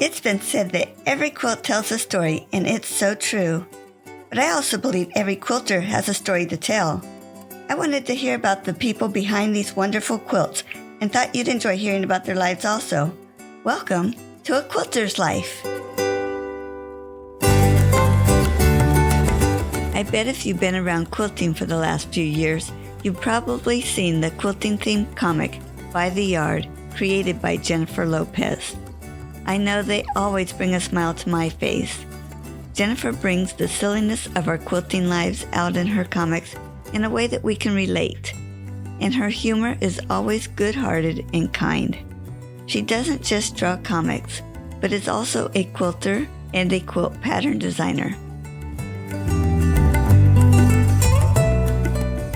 It's been said that every quilt tells a story, and it's so true. But I also believe every quilter has a story to tell. I wanted to hear about the people behind these wonderful quilts and thought you'd enjoy hearing about their lives also. Welcome to A Quilter's Life. I bet if you've been around quilting for the last few years, you've probably seen the quilting-themed comic, By the Yard, created by Jennifer Lopez. I know they always bring a smile to my face. Jennifer brings the silliness of our quilting lives out in her comics in a way that we can relate. And her humor is always good-hearted and kind. She doesn't just draw comics, but is also a quilter and a quilt pattern designer.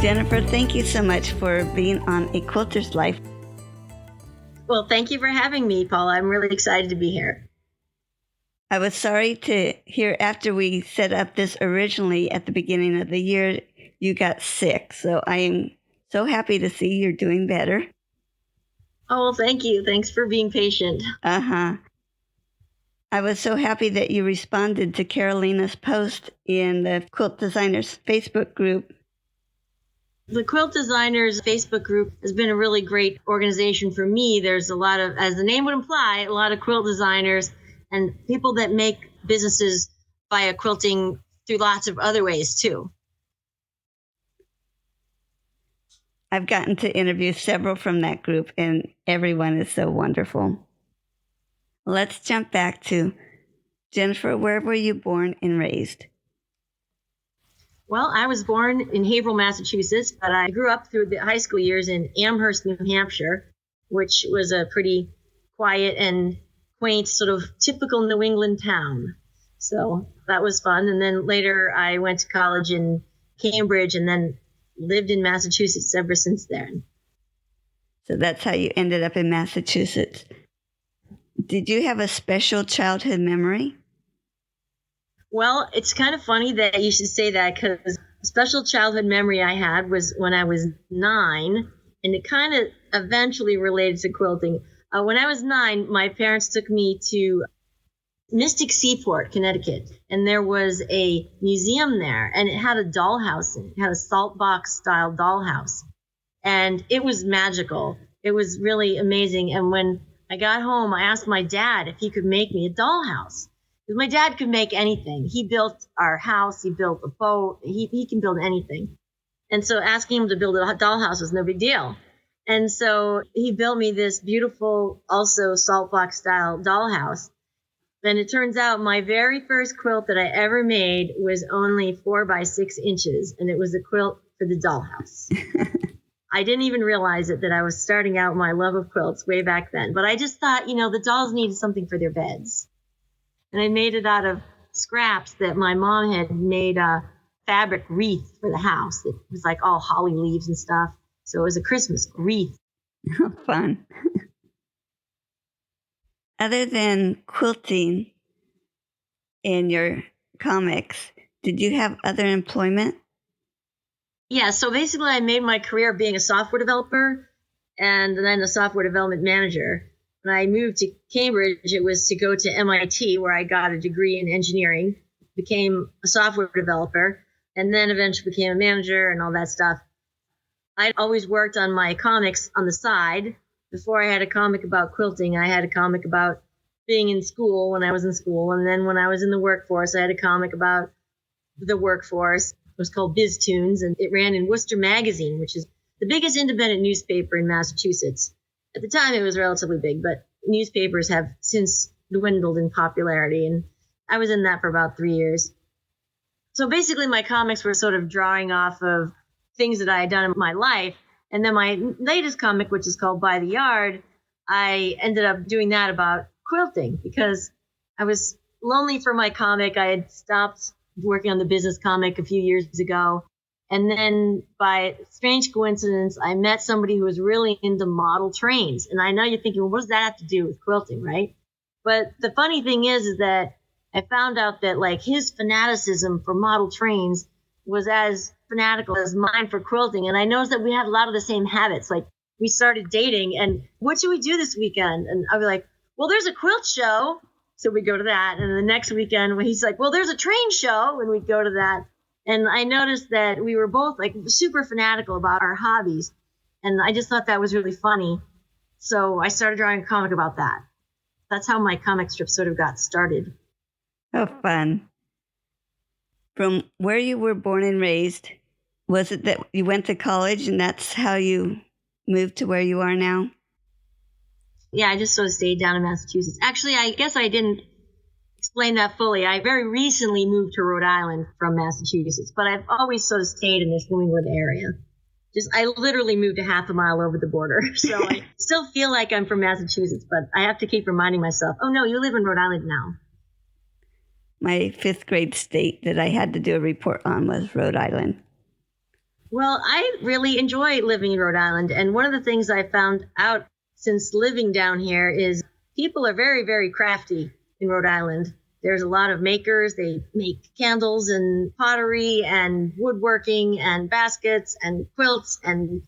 Jennifer, thank you so much for being on A Quilter's Life. Well, thank you for having me, Paula. I'm really excited to be here. I was sorry to hear after we set up this originally at the beginning of the year, you got sick. So I am so happy to see you're doing better. Oh, well, thank you. Thanks for being patient. I was so happy that you responded to Carolina's post in the Quilt Designers Facebook group. The Quilt Designers Facebook group has been a really great organization for me. There's a lot of, as the name would imply, a lot of quilt designers and people that make businesses via quilting through lots of other ways, too. I've gotten to interview several from that group, and everyone is so wonderful. Let's jump back to Jennifer. Where were you born and raised? Well, I was born in Haverhill, Massachusetts, but I grew up through the high school years in Amherst, New Hampshire, which was a pretty quiet and quaint, sort of typical New England town. So that was fun. And then later I went to college in Cambridge and then lived in Massachusetts ever since then. So that's how you ended up in Massachusetts. Did you have a special childhood memory? Well, it's kind of funny that you should say that, because a special childhood memory I had was when I was 9, and it kind of eventually related to quilting. When I was 9, my parents took me to Mystic Seaport, Connecticut, and there was a museum there, and it had a dollhouse in it. It had a salt box style dollhouse, and it was magical. It was really amazing. And when I got home, I asked my dad if he could make me a dollhouse. Because my dad could make anything. He built our house. He built a boat. He can build anything. And so asking him to build a dollhouse was no big deal. And so he built me this beautiful, also salt box style dollhouse. And it turns out my very first quilt that I ever made was only 4 by 6 inches. And it was a quilt for the dollhouse. I didn't even realize it, that I was starting out my love of quilts way back then. But I just thought, the dolls needed something for their beds. And I made it out of scraps that my mom had made a fabric wreath for the house. It was like all holly leaves and stuff. So it was a Christmas wreath. Oh, fun. Other than quilting in your comics, did you have other employment? Yeah, so basically I made my career being a software developer and then a software development manager. When I moved to Cambridge, it was to go to MIT, where I got a degree in engineering, became a software developer, and then eventually became a manager and all that stuff. I'd always worked on my comics on the side. Before I had a comic about quilting, I had a comic about being in school when I was in school. And then when I was in the workforce, I had a comic about the workforce. It was called Biz Tunes, and it ran in Worcester Magazine, which is the biggest independent newspaper in Massachusetts. At the time, it was relatively big, but newspapers have since dwindled in popularity, and I was in that for about 3 years. So basically, my comics were sort of drawing off of things that I had done in my life, and then my latest comic, which is called By the Yard, I ended up doing that about quilting because I was lonely for my comic. I had stopped working on the business comic a few years ago. And then by strange coincidence, I met somebody who was really into model trains. And I know you're thinking, well, what does that have to do with quilting, right? But the funny thing is that I found out that like his fanaticism for model trains was as fanatical as mine for quilting. And I noticed that we had a lot of the same habits. Like we started dating and what should we do this weekend? And I'd be like, well, there's a quilt show. So we go to that. And the next weekend, when he's like, well, there's a train show. And we'd go to that. And I noticed that we were both like super fanatical about our hobbies. And I just thought that was really funny. So I started drawing a comic about that. That's how my comic strip sort of got started. Oh, fun. From where you were born and raised, was it that you went to college and that's how you moved to where you are now? Yeah, I just sort of stayed down in Massachusetts. Actually, I guess I didn't explain that fully. I very recently moved to Rhode Island from Massachusetts, but I've always sort of stayed in this New England area. I literally moved a half a mile over the border. So I still feel like I'm from Massachusetts, but I have to keep reminding myself, oh no, you live in Rhode Island now. My fifth grade state that I had to do a report on was Rhode Island. Well, I really enjoy living in Rhode Island. And one of the things I found out since living down here is people are very, very crafty in Rhode Island. There's a lot of makers. They make candles and pottery and woodworking and baskets and quilts and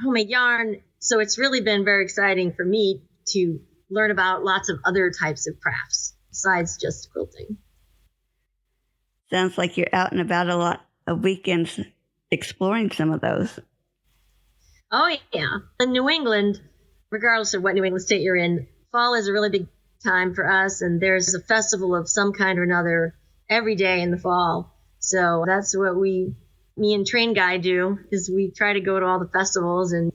homemade yarn. So it's really been very exciting for me to learn about lots of other types of crafts besides just quilting. Sounds like you're out and about a lot of weekends exploring some of those. Oh, yeah. In New England, regardless of what New England state you're in, fall is a really big time for us, and there's a festival of some kind or another every day in the fall. So that's what me and Train Guy do, is we try to go to all the festivals and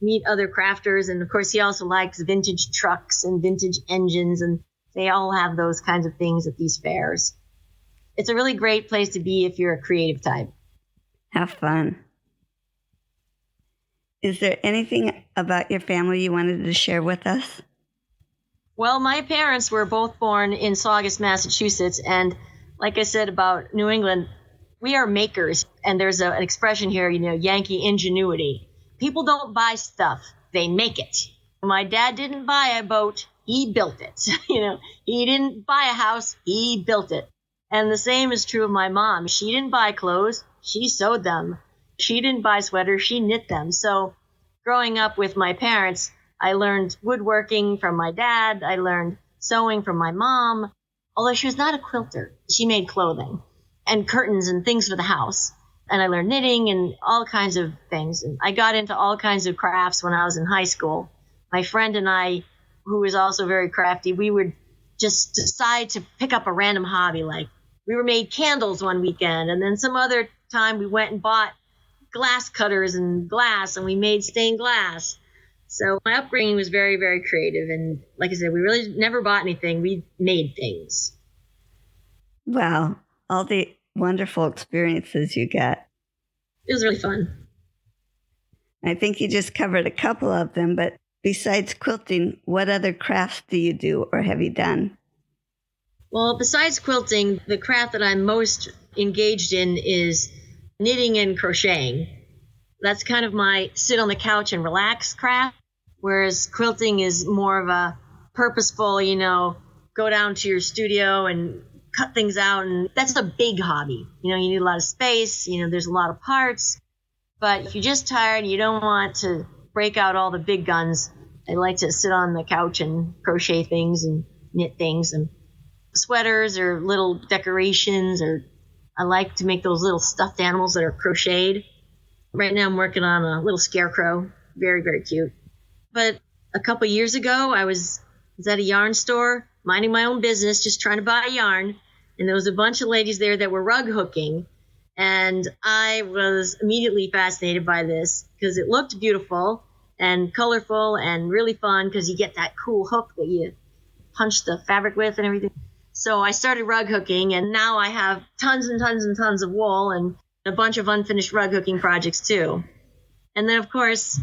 meet other crafters. And of course, he also likes vintage trucks and vintage engines, and they all have those kinds of things at these fairs. It's a really great place to be if you're a creative type. Have fun. Is there anything about your family you wanted to share with us? Well, my parents were both born in Saugus, Massachusetts. And like I said about New England, we are makers. And there's an expression here, Yankee ingenuity. People don't buy stuff, they make it. My dad didn't buy a boat, he built it. He didn't buy a house, he built it. And the same is true of my mom. She didn't buy clothes, she sewed them. She didn't buy sweaters, she knit them. So growing up with my parents, I learned woodworking from my dad. I learned sewing from my mom, although she was not a quilter. She made clothing and curtains and things for the house. And I learned knitting and all kinds of things. And I got into all kinds of crafts when I was in high school. My friend and I, who was also very crafty, we would just decide to pick up a random hobby. Like we were made candles one weekend, and then some other time we went and bought glass cutters and glass, and we made stained glass. So my upbringing was very, very creative. And like I said, we really never bought anything. We made things. Wow. All the wonderful experiences you got. It was really fun. I think you just covered a couple of them, but besides quilting, what other crafts do you do or have you done? Well, besides quilting, the craft that I'm most engaged in is knitting and crocheting. That's kind of my sit on the couch and relax craft, whereas quilting is more of a purposeful, go down to your studio and cut things out. And that's a big hobby. You need a lot of space, there's a lot of parts. But if you're just tired and you don't want to break out all the big guns, I like to sit on the couch and crochet things and knit things and sweaters or little decorations, or I like to make those little stuffed animals that are crocheted. Right now I'm working on a little scarecrow. Very, very cute. But a couple years ago, I was at a yarn store, minding my own business, just trying to buy yarn. And there was a bunch of ladies there that were rug hooking. And I was immediately fascinated by this because it looked beautiful and colorful and really fun, because you get that cool hook that you punch the fabric with and everything. So I started rug hooking, and now I have tons and tons and tons of wool and a bunch of unfinished rug hooking projects too. And then, of course,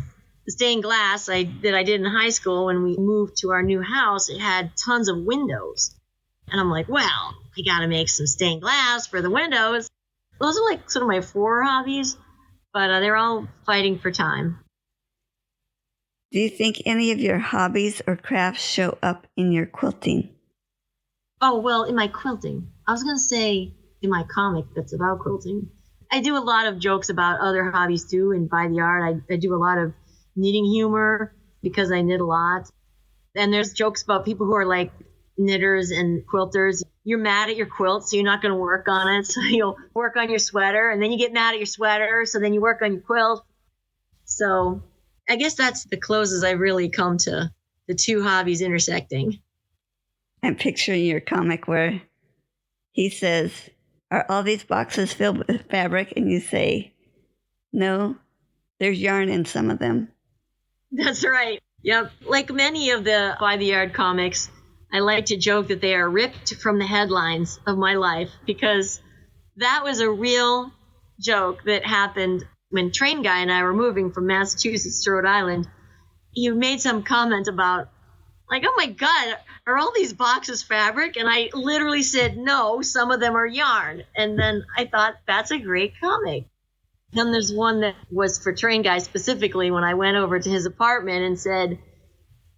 the stained glass that I did in high school when we moved to our new house, it had tons of windows. And I'm like, well, I got to make some stained glass for the windows. Those are like sort of my 4 hobbies, but they're all fighting for time. Do you think any of your hobbies or crafts show up in your quilting? Oh, well, in my quilting. I was going to say in my comic that's about quilting. I do a lot of jokes about other hobbies too, and by the art, I do a lot of knitting humor because I knit a lot. And there's jokes about people who are like knitters and quilters. You're mad at your quilt, so you're not going to work on it. So you'll work on your sweater, and then you get mad at your sweater, so then you work on your quilt. So I guess that's the closest I've really come to the two hobbies intersecting. I'm picturing your comic where he says, "Are all these boxes filled with fabric?" And you say, "No, there's yarn in some of them." That's right. Yep. Like many of the By the Yard comics, I like to joke that they are ripped from the headlines of my life, because that was a real joke that happened when Train Guy and I were moving from Massachusetts to Rhode Island. He made some comment about, like, "Oh my God, are all these boxes fabric?" And I literally said, "No, some of them are yarn." And then I thought, that's a great comic. Then there's one that was for Train Guy specifically, when I went over to his apartment and said,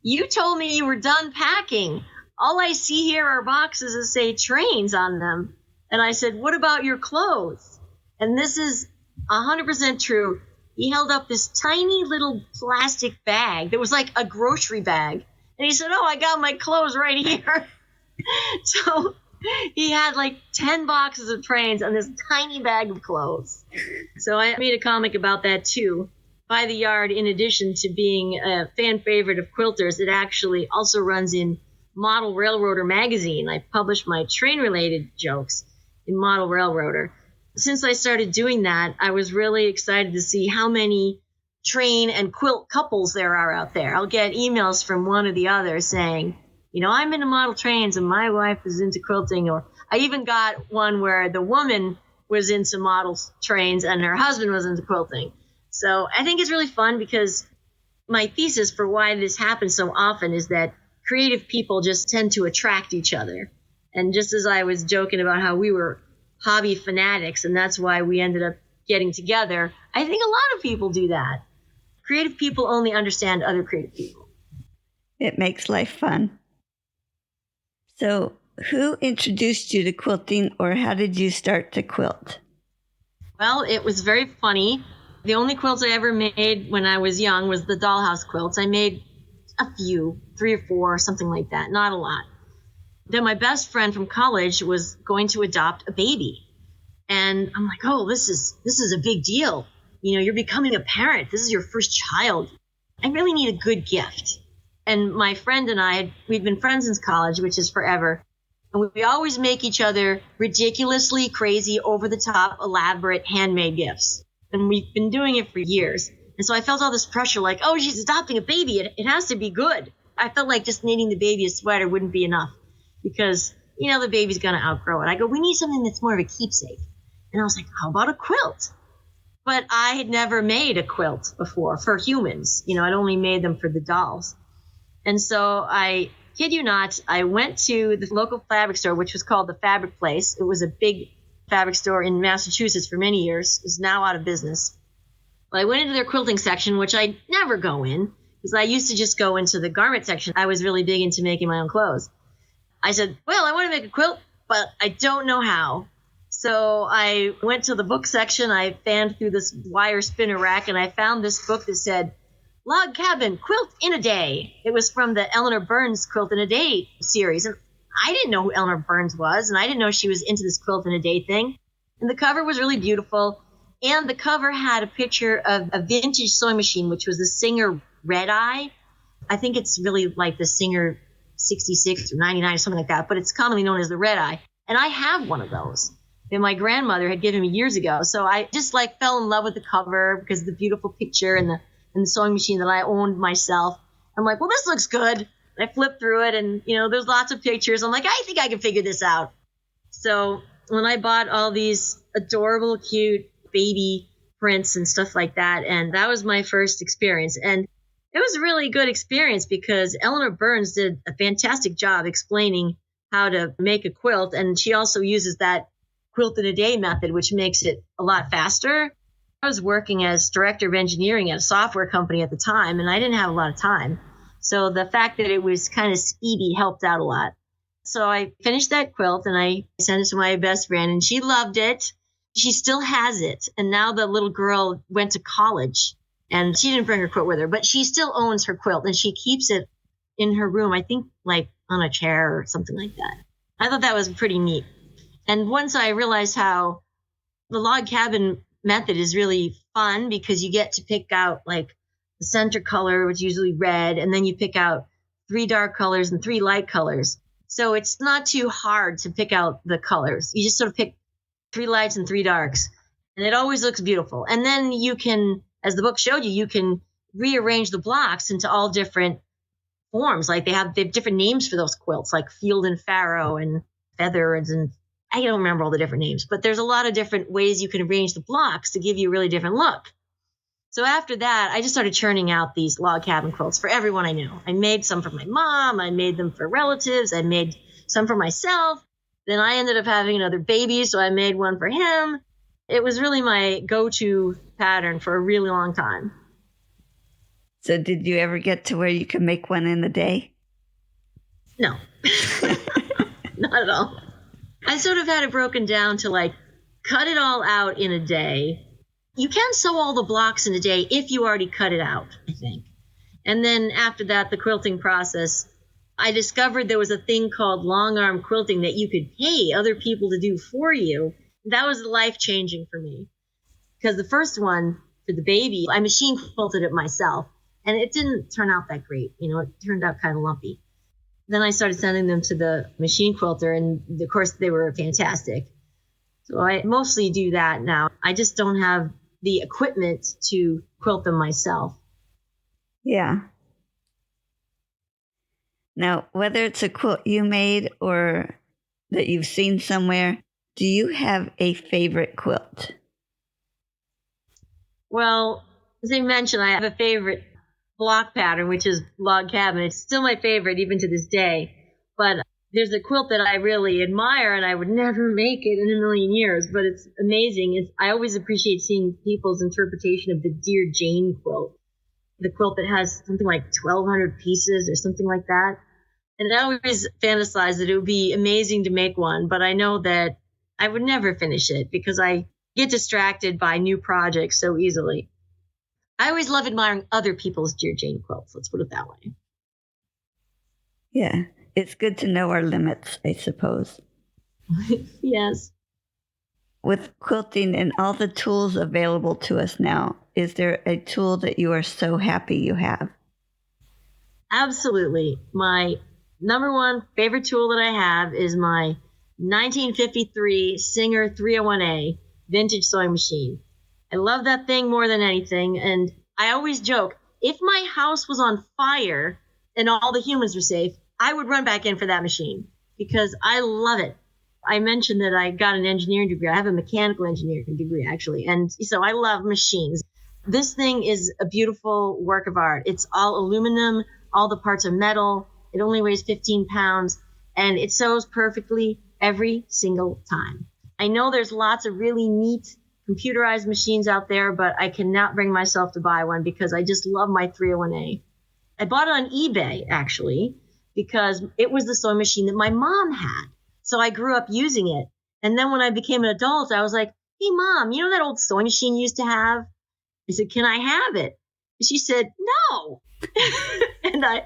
"You told me you were done packing. All I see here are boxes that say trains on them." And I said, "What about your clothes?" And this is 100% true. He held up this tiny little plastic bag that was like a grocery bag. And he said, "Oh, I got my clothes right here." So he had like 10 boxes of trains and this tiny bag of clothes. So I made a comic about that too. By the Yard, in addition to being a fan favorite of quilters, it actually also runs in Model Railroader magazine. I publish my train-related jokes in Model Railroader. Since I started doing that, I was really excited to see how many train and quilt couples there are out there. I'll get emails from one or the other saying, "I'm into model trains and my wife is into quilting." Or I even got one where the woman was into model trains and her husband was into quilting. So I think it's really fun, because my thesis for why this happens so often is that creative people just tend to attract each other. And just as I was joking about how we were hobby fanatics and that's why we ended up getting together, I think a lot of people do that. Creative people only understand other creative people. It makes life fun. So, who introduced you to quilting, or how did you start to quilt? Well, it was very funny. The only quilts I ever made when I was young was the dollhouse quilts. I made a few, 3 or 4, something like that, not a lot. Then my best friend from college was going to adopt a baby. And I'm like, "Oh, this is a big deal. You're becoming a parent. This is your first child. I really need a good gift." And my friend and I, we've been friends since college, which is forever. And we always make each other ridiculously crazy, over-the-top, elaborate, handmade gifts. And we've been doing it for years. And so I felt all this pressure, like, "Oh, she's adopting a baby. It has to be good." I felt like just knitting the baby a sweater wouldn't be enough, because, the baby's going to outgrow it. I go, "We need something that's more of a keepsake." And I was like, "How about a quilt?" But I had never made a quilt before for humans. I'd only made them for the dolls. And so I kid you not, I went to the local fabric store, which was called the Fabric Place. It was a big fabric store in Massachusetts for many years. It's now out of business. But I went into their quilting section, which I never go in, because I used to just go into the garment section. I was really big into making my own clothes. I said, "Well, I want to make a quilt, but I don't know how." So I went to the book section. I fanned through this wire spinner rack, and I found this book that said, "Log Cabin, Quilt in a Day." It was from the Eleanor Burns Quilt in a Day series. And I didn't know who Eleanor Burns was, and I didn't know she was into this quilt in a day thing. And the cover was really beautiful. And the cover had a picture of a vintage sewing machine, which was the Singer Red Eye. I think it's really like the Singer 66 or 99 or something like that, but it's commonly known as the Red Eye. And I have one of those that my grandmother had given me years ago. So I just fell in love with the cover because of the beautiful picture and the sewing machine that I owned myself. I'm like, "Well, this looks good." And I flipped through it, and there's lots of pictures. I'm like, "I think I can figure this out." So when I bought all these adorable, cute baby prints and stuff like that, and that was my first experience. And it was a really good experience because Eleanor Burns did a fantastic job explaining how to make a quilt. And she also uses that quilt in a day method, which makes it a lot faster. I was working as director of engineering at a software company at the time, and I didn't have a lot of time. So the fact that it was kind of speedy helped out a lot. So I finished that quilt and I sent it to my best friend, and she loved it. She still has it. And now the little girl went to college, and she didn't bring her quilt with her, but she still owns her quilt, and she keeps it in her room, I think on a chair or something like that. I thought that was pretty neat. And once I realized how the log cabin method is really fun because you get to pick out like the center color, which is usually red, and then you pick out 3 dark colors and 3 light colors. So it's not too hard to pick out the colors. You just sort of pick 3 lights and 3 darks, and it always looks beautiful. And then you can, as the book showed you, you can rearrange the blocks into all different forms. Like they have different names for those quilts, like field and farrow and feathers, and I don't remember all the different names, but there's a lot of different ways you can arrange the blocks to give you a really different look. So after that, I just started churning out these log cabin quilts for everyone I knew. I made some for my mom. I made them for relatives. I made some for myself. Then I ended up having another baby, so I made one for him. It was really my go-to pattern for a really long time. So did you ever get to where you could make one in a day? No, not at all. I sort of had it broken down to like cut it all out in a day. You can sew all the blocks in a day if you already cut it out, I think. And then after that, the quilting process, I discovered there was a thing called long arm quilting that you could pay other people to do for you. That was life-changing for me because the first one for the baby, I machine quilted it myself and it didn't turn out that great. You know, it turned out kind of lumpy. Then I started sending them to the machine quilter and of course they were fantastic. So I mostly do that now. I just don't have the equipment to quilt them myself. Yeah. Now, whether it's a quilt you made or that you've seen somewhere, do you have a favorite quilt? Well, as I mentioned, I have a favorite block pattern, which is log cabin. It's still my favorite even to this day. But there's a quilt that I really admire, and I would never make it in a million years, but it's amazing. I always appreciate seeing people's interpretation of the Dear Jane quilt, the quilt that has something like 1,200 pieces or something like that. And I always fantasize that it would be amazing to make one, but I know that I would never finish it because I get distracted by new projects so easily. I always love admiring other people's Dear Jane quilts. Let's put it that way. Yeah. It's good to know our limits, I suppose. Yes. With quilting and all the tools available to us now, is there a tool that you are so happy you have? Absolutely. My number one favorite tool that I have is my 1953 Singer 301A vintage sewing machine. I love that thing more than anything. And I always joke, if my house was on fire and all the humans were safe, I would run back in for that machine because I love it. I mentioned that I got an engineering degree. I have a mechanical engineering degree, actually. And so I love machines. This thing is a beautiful work of art. It's all aluminum. All the parts are metal. It only weighs 15 pounds. And it sews perfectly every single time. I know there's lots of really neat computerized machines out there, but I cannot bring myself to buy one because I just love my 301A. I bought it on eBay, actually, because it was the sewing machine that my mom had. So I grew up using it. And then when I became an adult, I was like, hey, Mom, you know that old sewing machine you used to have? I said, can I have it? And she said, no. and I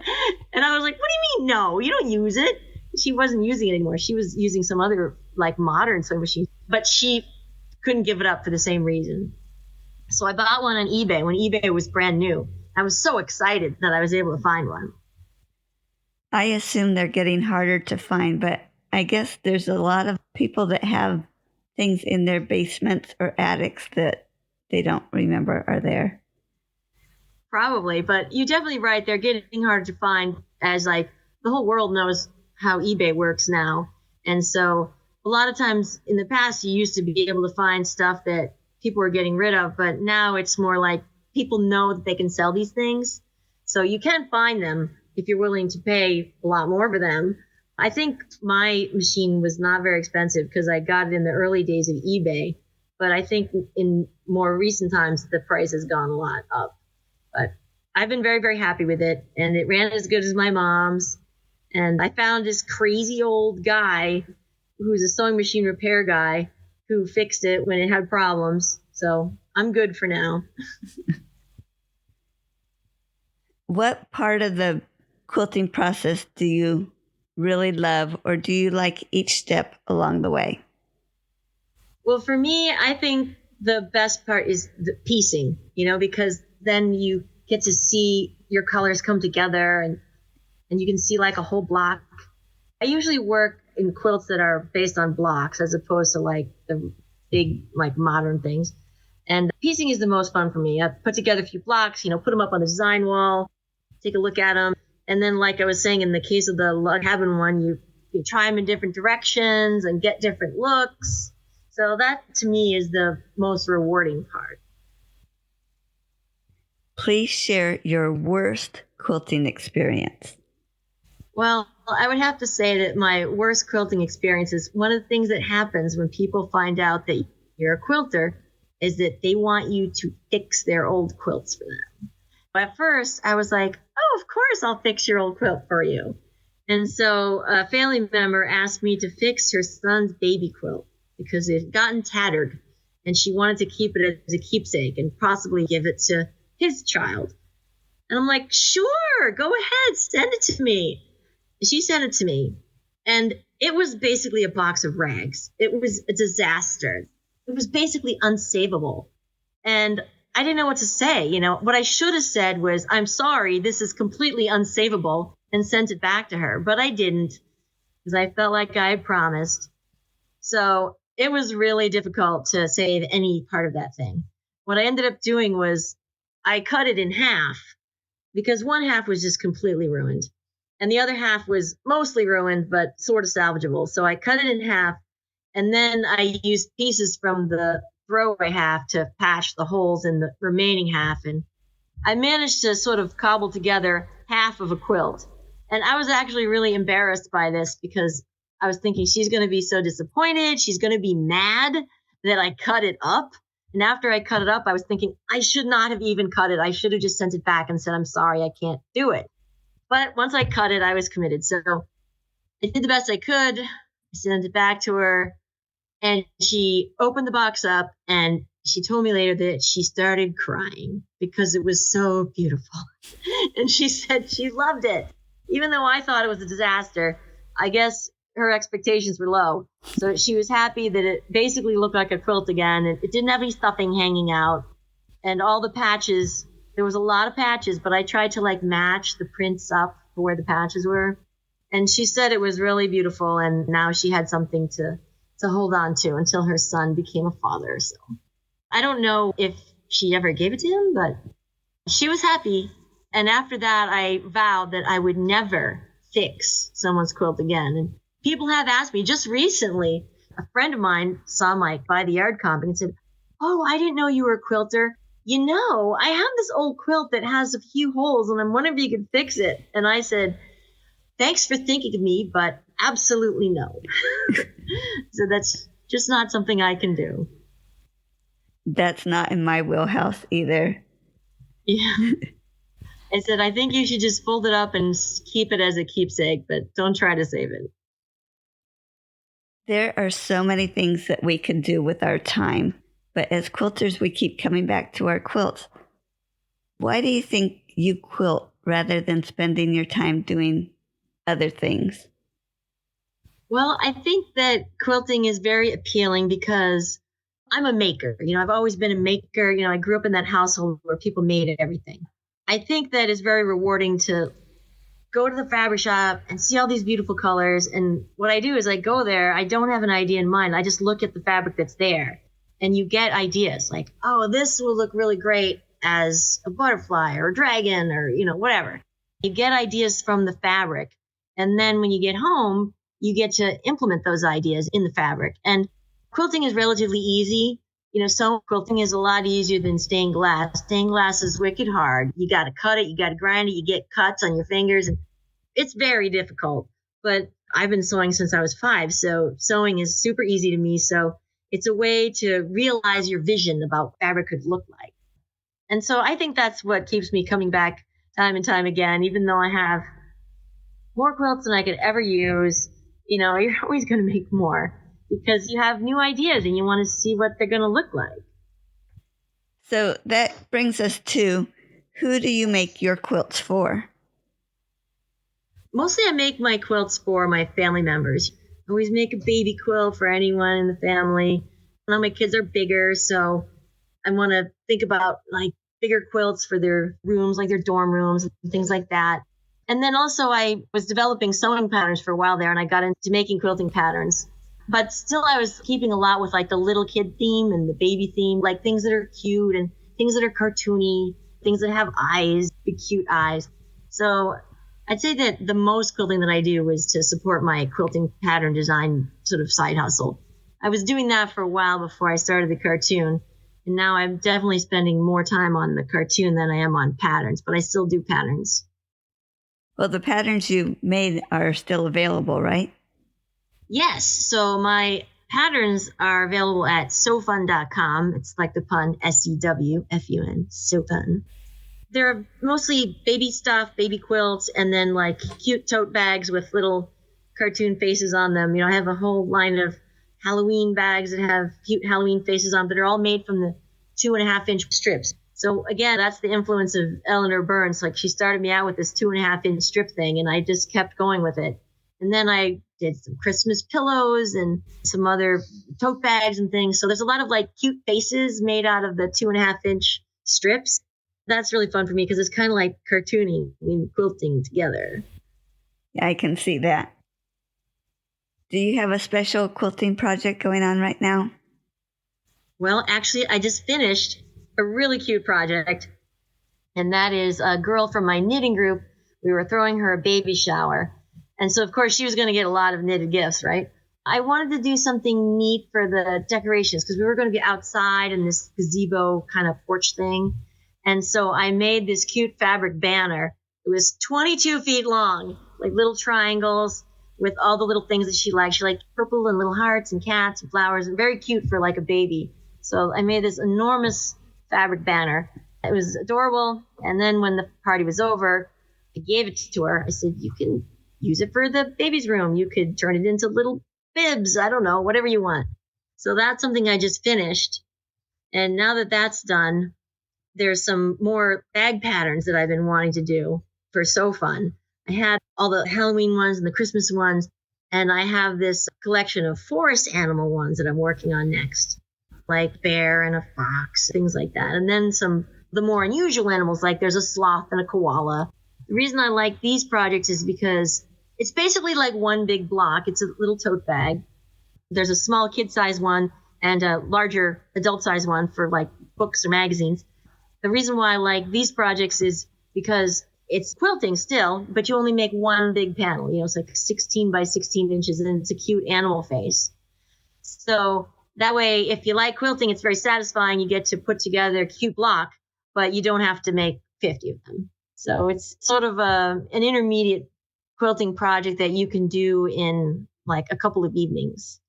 was like, what do you mean, no? You don't use it. She wasn't using it anymore. She was using some other like modern sewing machine, but she couldn't give it up for the same reason. So I bought one on eBay when eBay was brand new. I was so excited that I was able to find one. I assume they're getting harder to find, but I guess there's a lot of people that have things in their basements or attics that they don't remember are there. Probably, but you're definitely right. They're getting harder to find as like the whole world knows how eBay works now. And so a lot of times in the past, you used to be able to find stuff that people were getting rid of, but now it's more like people know that they can sell these things. So you can find them if you're willing to pay a lot more for them. I think my machine was not very expensive because I got it in the early days of eBay, but I think in more recent times, the price has gone a lot up. But I've been very, very happy with it, and it ran as good as my mom's. And I found this crazy old guy who's a sewing machine repair guy who fixed it when it had problems. So I'm good for now. What part of the quilting process do you really love, or do you like each step along the way? Well, for me, I think the best part is the piecing, because then you get to see your colors come together and you can see like a whole block. I usually work in quilts that are based on blocks as opposed to like the big, like modern things. And piecing is the most fun for me. I put together a few blocks, put them up on the design wall, take a look at them. And then, like I was saying, in the case of the log cabin one, you try them in different directions and get different looks. So that, to me, is the most rewarding part. Please share your worst quilting experience. Well, I would have to say that my worst quilting experience is one of the things that happens when people find out that you're a quilter is that they want you to fix their old quilts for them. At first, I was like, oh, of course I'll fix your old quilt for you. And so a family member asked me to fix her son's baby quilt because it had gotten tattered and she wanted to keep it as a keepsake and possibly give it to his child. And I'm like, sure, go ahead, send it to me. She sent it to me, and it was basically a box of rags. It was a disaster. It was basically unsavable. And I didn't know what to say. What I should have said was, I'm sorry, this is completely unsavable, and sent it back to her. But I didn't, because I felt like I had promised. So it was really difficult to save any part of that thing. What I ended up doing was I cut it in half, because one half was just completely ruined. And the other half was mostly ruined, but sort of salvageable. So I cut it in half, and then I used pieces from the throwaway half to patch the holes in the remaining half. And I managed to sort of cobble together half of a quilt. And I was actually really embarrassed by this because I was thinking she's going to be so disappointed. She's going to be mad that I cut it up. And after I cut it up, I was thinking I should not have even cut it. I should have just sent it back and said, I'm sorry, I can't do it. But once I cut it, I was committed. So I did the best I could. I sent it back to her, and she opened the box up, and she told me later that she started crying because it was so beautiful. And she said she loved it. Even though I thought it was a disaster, I guess her expectations were low. So she was happy that it basically looked like a quilt again. It didn't have any stuffing hanging out. And all the patches, there was a lot of patches, but I tried to like match the prints up for where the patches were. And she said it was really beautiful. And now she had something to hold on to until her son became a father. So I don't know if she ever gave it to him, but she was happy. And after that, I vowed that I would never fix someone's quilt again. And people have asked me just recently, a friend of mine saw my By the Yard comic and said, oh, I didn't know you were a quilter. I have this old quilt that has a few holes, and I'm wondering if you could fix it. And I said, thanks for thinking of me, but absolutely no. So that's just not something I can do. That's not in my wheelhouse either. Yeah. I said, I think you should just fold it up and keep it as a keepsake, but don't try to save it. There are so many things that we can do with our time, but as quilters, we keep coming back to our quilts. Why do you think you quilt rather than spending your time doing other things? Well, I think that quilting is very appealing because I'm a maker. I've always been a maker. I grew up in that household where people made everything. I think that it's very rewarding to go to the fabric shop and see all these beautiful colors. And what I do is I go there. I don't have an idea in mind. I just look at the fabric that's there. And you get ideas like, oh, this will look really great as a butterfly or a dragon or, whatever. You get ideas from the fabric. And then when you get home, you get to implement those ideas in the fabric. And quilting is relatively easy. Some quilting is a lot easier than stained glass. Stained glass is wicked hard. You got to cut it. You got to grind it. You get cuts on your fingers. And it's very difficult. But I've been sewing since I was 5. So sewing is super easy to me. So it's a way to realize your vision about what fabric could look like. And so I think that's what keeps me coming back time and time again, even though I have more quilts than I could ever use. You're always going to make more because you have new ideas and you want to see what they're going to look like. So that brings us to, who do you make your quilts for? Mostly I make my quilts for my family members. I always make a baby quilt for anyone in the family. Now my kids are bigger, so I want to think about like bigger quilts for their rooms, like their dorm rooms and things like that. And then also I was developing sewing patterns for a while there, and I got into making quilting patterns. But still I was keeping a lot with like the little kid theme and the baby theme, like things that are cute and things that are cartoony, things that have eyes, big cute eyes. So I'd say that the most quilting that I do is to support my quilting pattern design sort of side hustle. I was doing that for a while before I started the cartoon. And now I'm definitely spending more time on the cartoon than I am on patterns, but I still do patterns. Well, the patterns you made are still available, right? Yes. So my patterns are available at sewfun.com. It's like the pun, SEWFUN, so fun. They're mostly baby stuff, baby quilts, and then like cute tote bags with little cartoon faces on them. I have a whole line of Halloween bags that have cute Halloween faces on, but they're all made from the 2.5-inch strips. So again, that's the influence of Eleanor Burns. Like she started me out with this 2.5-inch strip thing, and I just kept going with it. And then I did some Christmas pillows and some other tote bags and things. So there's a lot of like cute faces made out of the 2.5-inch strips. That's really fun for me because it's kind of like cartooning and quilting together. Yeah, I can see that. Do you have a special quilting project going on right now? Well, actually, I just finished a really cute project, and that is a girl from my knitting group. We were throwing her a baby shower. And so, of course, she was going to get a lot of knitted gifts, right? I wanted to do something neat for the decorations because we were going to be outside in this gazebo kind of porch thing. And so I made this cute fabric banner. It was 22 feet long, like little triangles with all the little things that she liked. She liked purple and little hearts and cats and flowers, and very cute for like a baby. So I made this enormous fabric banner. It was adorable. And then when the party was over, I gave it to her. I said, you can use it for the baby's room. You could turn it into little bibs. I don't know, whatever you want. So that's something I just finished. And now that that's done, there's some more bag patterns that I've been wanting to do for So Fun. I had all the Halloween ones and the Christmas ones, and I have this collection of forest animal ones that I'm working on next, like bear and a fox, things like that. And then the more unusual animals, like there's a sloth and a koala. The reason I like these projects is because it's basically like one big block. It's a little tote bag. There's a small kid-size one and a larger adult-size one for like books or magazines. The reason why I like these projects is because it's quilting still, but you only make one big panel. It's like 16 by 16 inches, and it's a cute animal face. So that way, if you like quilting, it's very satisfying. You get to put together a cute block, but you don't have to make 50 of them. So it's sort of an intermediate quilting project that you can do in like a couple of evenings.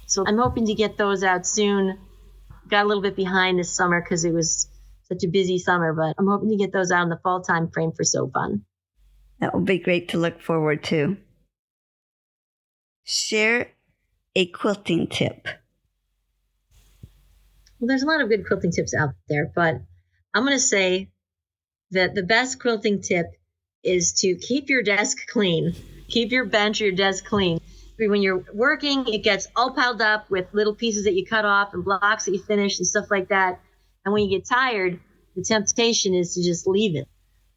So I'm hoping to get those out soon. Got a little bit behind this summer because it was such a busy summer, but I'm hoping to get those out in the fall time frame for So Fun. That will be great to look forward to. Share a quilting tip. Well, there's a lot of good quilting tips out there, but I'm going to say that the best quilting tip is to keep your desk clean. Keep your bench or your desk clean. When you're working, it gets all piled up with little pieces that you cut off and blocks that you finish and stuff like that. And when you get tired, the temptation is to just leave it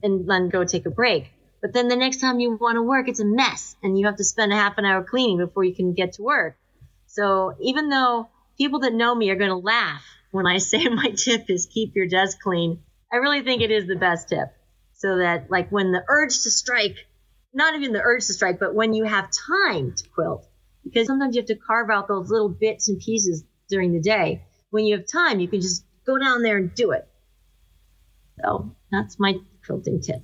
and then go take a break. But then the next time you want to work, it's a mess, and you have to spend a half an hour cleaning before you can get to work. So even though people that know me are going to laugh when I say my tip is keep your desk clean, I really think it is the best tip. So that like when the urge to strike, not even the urge to strike, but when you have time to quilt, because sometimes you have to carve out those little bits and pieces during the day. When you have time, you can just go down there and do it. So that's my quilting tip.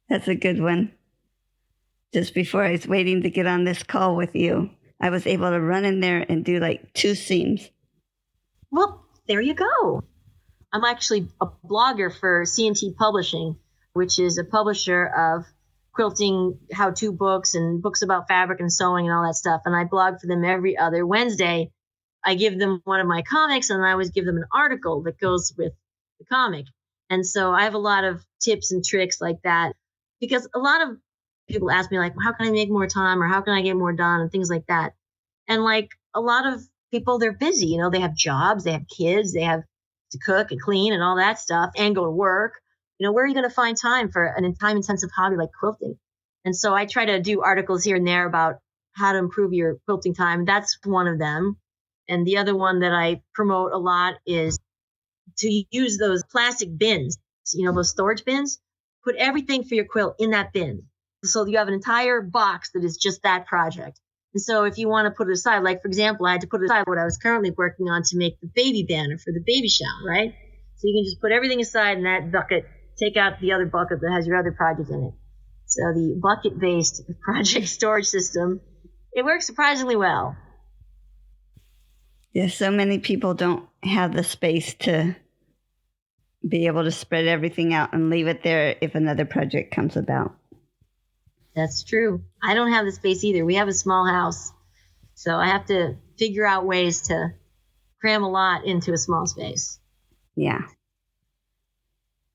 That's a good one. Just before I was waiting to get on this call with you, I was able to run in there and do like 2 seams. Well, there you go. I'm actually a blogger for C&T Publishing, which is a publisher of quilting how-to books and books about fabric and sewing and all that stuff. And I blog for them every other Wednesday. I give them one of my comics, and I always give them an article that goes with the comic. And so I have a lot of tips and tricks like that, because a lot of people ask me like, well, how can I make more time or how can I get more done and things like that. And like a lot of people, they're busy, they have jobs, they have kids, they have to cook and clean and all that stuff and go to work. Where are you going to find time for an time intensive hobby like quilting? And so I try to do articles here and there about how to improve your quilting time. That's one of them. And the other one that I promote a lot is to use those plastic bins, those storage bins, put everything for your quilt in that bin. So you have an entire box that is just that project. And so if you want to put it aside, like for example, I had to put aside what I was currently working on to make the baby banner for the baby shower, right? So you can just put everything aside in that bucket, take out the other bucket that has your other project in it. So the bucket-based project storage system, it works surprisingly well. Yeah, so many people don't have the space to be able to spread everything out and leave it there if another project comes about. That's true. I don't have the space either. We have a small house, so I have to figure out ways to cram a lot into a small space. Yeah.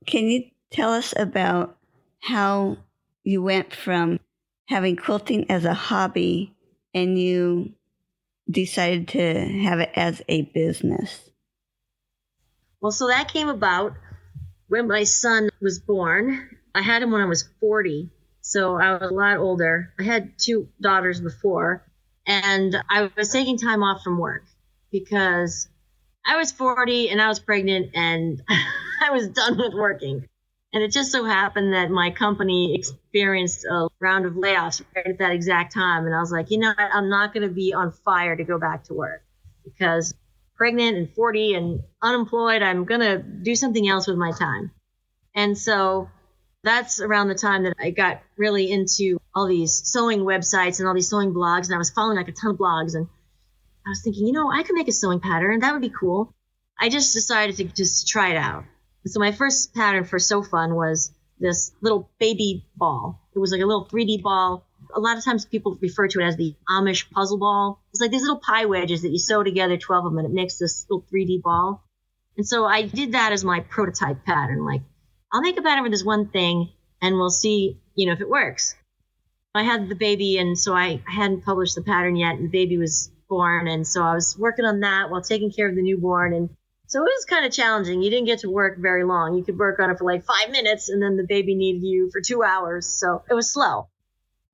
Can you tell us about how you went from having quilting as a hobby and you decided to have it as a business? Well, so that came about when my son was born. I had him when I was 40, so I was a lot older. I had 2 daughters before, and I was taking time off from work because I was 40 and I was pregnant and I was done with working. And it just so happened that my company experienced a round of layoffs right at that exact time. And I was like, I'm not going to be on fire to go back to work because pregnant and 40 and unemployed, I'm going to do something else with my time. And so that's around the time that I got really into all these sewing websites and all these sewing blogs. And I was following like a ton of blogs. And I was thinking, I could make a sewing pattern. That would be cool. I just decided to just try it out. And so my first pattern for So Fun was this little baby ball. It was like a little 3D ball. A lot of times people refer to it as the Amish puzzle ball. It's like these little pie wedges that you sew together, 12 of them, and it makes this little 3D ball. And so I did that as my prototype pattern. Like, I'll make a pattern for this one thing, and we'll see, if it works. I had the baby, and so I hadn't published the pattern yet, and the baby was born. And so I was working on that while taking care of the newborn. And so it was kind of challenging. You didn't get to work very long. You could work on it for like 5 minutes, and then the baby needed you for 2 hours. So it was slow.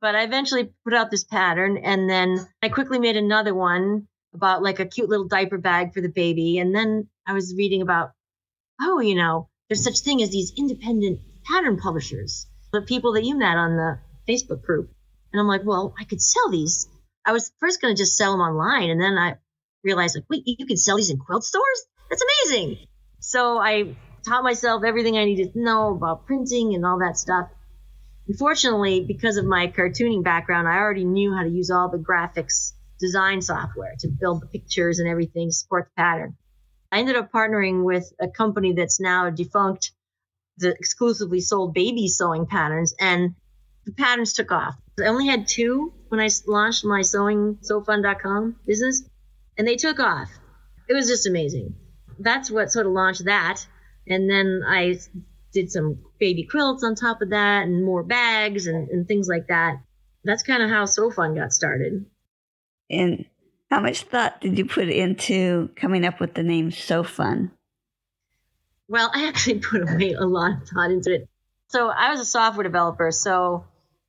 But I eventually put out this pattern, and then I quickly made another one about like a cute little diaper bag for the baby. And then I was reading about, there's such thing as these independent pattern publishers, the people that you met on the Facebook group. And I'm like, well, I could sell these. I was first going to just sell them online. And then I realized, like, wait, you can sell these in quilt stores? That's amazing. So I taught myself everything I needed to know about printing and all that stuff. Unfortunately, because of my cartooning background, I already knew how to use all the graphics design software to build the pictures and everything, support the pattern. I ended up partnering with a company that's now defunct that exclusively sold baby sewing patterns, and the patterns took off. I only had 2 when I launched my sewingSoFun.com business, and they took off. It was just amazing. That's what sort of launched that. And then I did some baby quilts on top of that and more bags and things like that. That's kind of how So Fun got started. And how much thought did you put into coming up with the name So Fun? Well, I actually put a lot of thought into it. So I was a software developer, so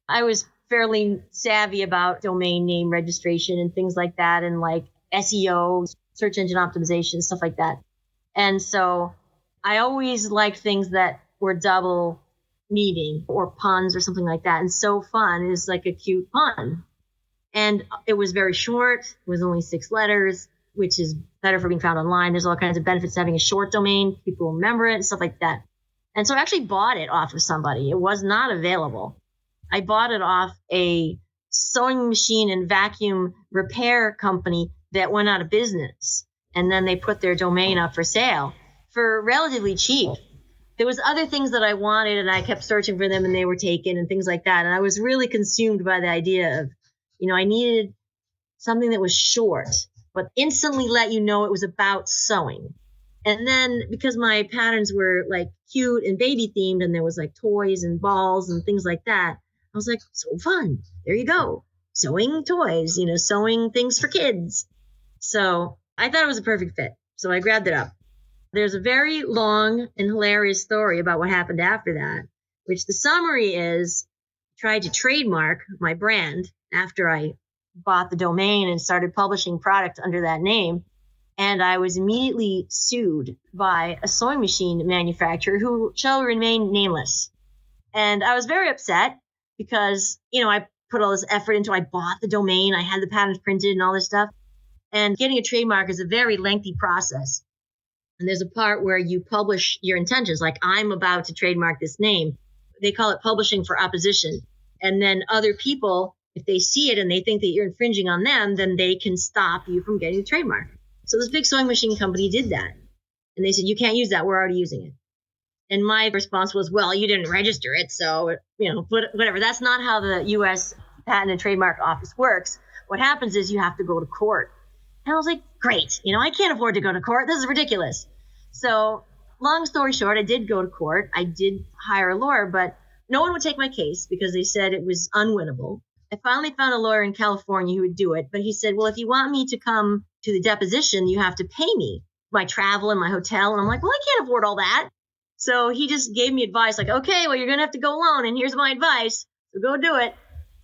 I was fairly savvy about domain name registration and things like that, and like SEO, search engine optimization, stuff like that. And so I always liked things that were double meaning or puns or something like that. And So Fun is like a cute pun. And it was very short. It was only 6 letters, which is better for being found online. There's all kinds of benefits to having a short domain. People remember it and stuff like that. And so I actually bought it off of somebody. It was not available. I bought it off a sewing machine and vacuum repair company that went out of business. And then they put their domain up for sale for relatively cheap. There was other things that I wanted, and I kept searching for them, and they were taken and things like that. And I was really consumed by the idea of, I needed something that was short, but instantly let you know it was about sewing. And then because my patterns were like cute and baby themed, and there was like toys and balls and things like that, I was like, so fun. There you go. Sewing toys, sewing things for kids. So I thought it was a perfect fit. So I grabbed it up. There's a very long and hilarious story about what happened after that, which the summary is I tried to trademark my brand after I bought the domain and started publishing product under that name. And I was immediately sued by a sewing machine manufacturer who shall remain nameless. And I was very upset because, I put all this effort into, I bought the domain, I had the patents printed and all this stuff. And getting a trademark is a very lengthy process. And there's a part where you publish your intentions, like I'm about to trademark this name. They call it publishing for opposition. And then other people, if they see it and they think that you're infringing on them, then they can stop you from getting the trademark. So this big sewing machine company did that. And they said, you can't use that. We're already using it. And my response was, well, you didn't register it. So, whatever. That's not how the U.S. Patent and Trademark Office works. What happens is you have to go to court. And I was like, great. I can't afford to go to court. This is ridiculous. So long story short, I did go to court. I did hire a lawyer, but no one would take my case because they said it was unwinnable. I finally found a lawyer in California who would do it. But he said, well, if you want me to come to the deposition, you have to pay me my travel and my hotel. And I'm like, well, I can't afford all that. So he just gave me advice like, okay, well, you're going to have to go alone. And here's my advice. So go do it.